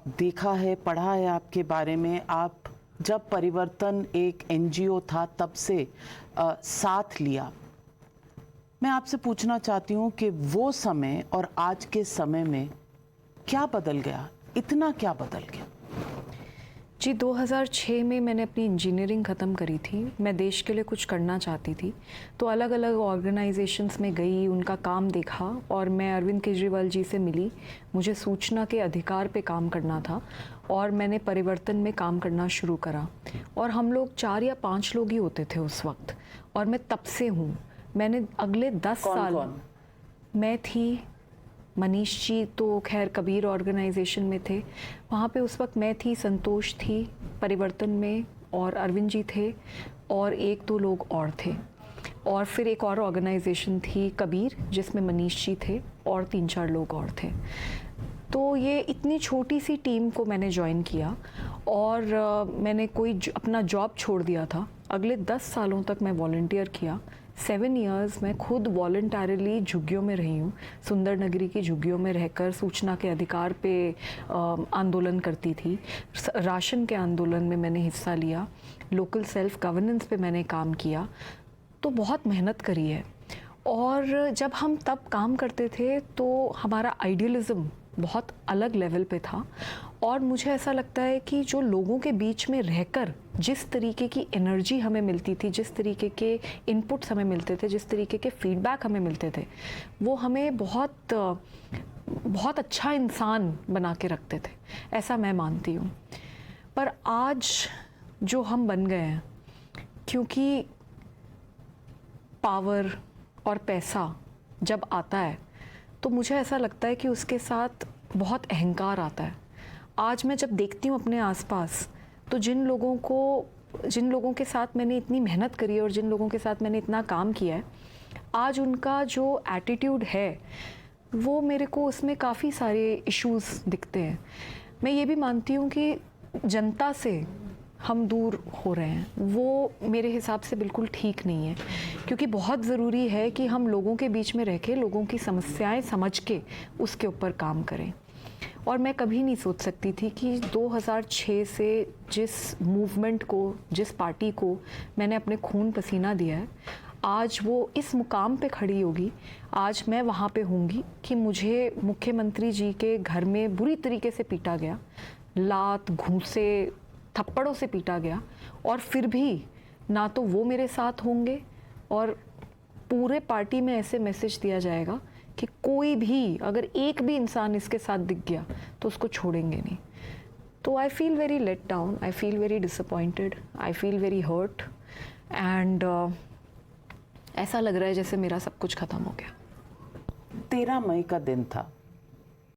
देखा है, पढ़ा है आपके बारे में। आप जब परिवर्तन एक एनजीओ था तब से साथ लिया। मैं आपसे पूछना चाहती हूँ कि वो समय और आज के समय में क्या बदल गया, इतना क्या बदल गया? जी, 2006 में मैंने अपनी इंजीनियरिंग ख़त्म करी थी। मैं देश के लिए कुछ करना चाहती थी, तो अलग अलग ऑर्गेनाइजेशंस में गई, उनका काम देखा और मैं अरविंद केजरीवाल जी से मिली। मुझे सूचना के अधिकार पे काम करना था और मैंने परिवर्तन में काम करना शुरू करा। और हम लोग 4 या 5 लोग ही होते थे उस वक्त, और मैं तब से हूँ। मैंने अगले 10 साल कौन? मैं थी, मनीष जी तो खैर कबीर ऑर्गेनाइजेशन में थे, वहाँ पे उस वक्त मैं थी, संतोष थी परिवर्तन में, और अरविंद जी थे और 1-2 लोग और थे। और फिर एक और ऑर्गेनाइजेशन थी कबीर, जिसमें मनीष जी थे और 3-4 लोग और थे। तो ये इतनी छोटी सी टीम को मैंने ज्वाइन किया और मैंने अपना जॉब छोड़ दिया था। अगले 10 सालों तक मैं वॉलंटियर किया। 7 इयर्स मैं खुद वॉलंटरली झुग्गियों में रही हूँ। सुंदर नगरी की झुग्गियों में रहकर सूचना के अधिकार पे आंदोलन करती थी। राशन के आंदोलन में मैंने हिस्सा लिया। लोकल सेल्फ गवर्नेंस पे मैंने काम किया। तो बहुत मेहनत करी है। और जब हम तब काम करते थे तो हमारा आइडियलिज्म बहुत अलग लेवल पे था। और मुझे ऐसा लगता है कि जो लोगों के बीच में रहकर जिस तरीके की एनर्जी हमें मिलती थी, जिस तरीके के इनपुट्स हमें मिलते थे, जिस तरीके के फीडबैक हमें मिलते थे, वो हमें बहुत अच्छा इंसान बना के रखते थे, ऐसा मैं मानती हूँ। पर आज जो हम बन गए हैं, क्योंकि पावर और पैसा जब आता है तो मुझे ऐसा लगता है कि उसके साथ बहुत अहंकार आता है। आज मैं जब देखती हूँ अपने आसपास, तो जिन लोगों के साथ मैंने इतनी मेहनत करी है और जिन लोगों के साथ मैंने इतना काम किया है, आज उनका जो एटीट्यूड है वो मेरे को उसमें काफ़ी सारे इश्यूज़ दिखते हैं। मैं ये भी मानती हूँ कि जनता से हम दूर हो रहे हैं, वो मेरे हिसाब से बिल्कुल ठीक नहीं है, क्योंकि बहुत ज़रूरी है कि हम लोगों के बीच में रह के लोगों की समस्याएं समझ के उसके ऊपर काम करें। और मैं कभी नहीं सोच सकती थी कि 2006 से जिस मूवमेंट को, जिस पार्टी को मैंने अपने खून पसीना दिया है, आज वो इस मुकाम पे खड़ी होगी। आज मैं वहाँ पे होंगी कि मुझे मुख्यमंत्री जी के घर में बुरी तरीके से पीटा गया, लात घूंसे थप्पड़ों से पीटा गया, और फिर भी ना तो वो मेरे साथ होंगे और पूरे पार्टी में ऐसे मैसेज दिया जाएगा कि कोई भी, अगर एक भी इंसान इसके साथ दिख गया तो उसको छोड़ेंगे नहीं। तो I feel very let down, I feel very disappointed, I feel very hurt, and ऐसा लग रहा है जैसे मेरा सब कुछ ख़त्म हो गया। 13 मई का दिन था,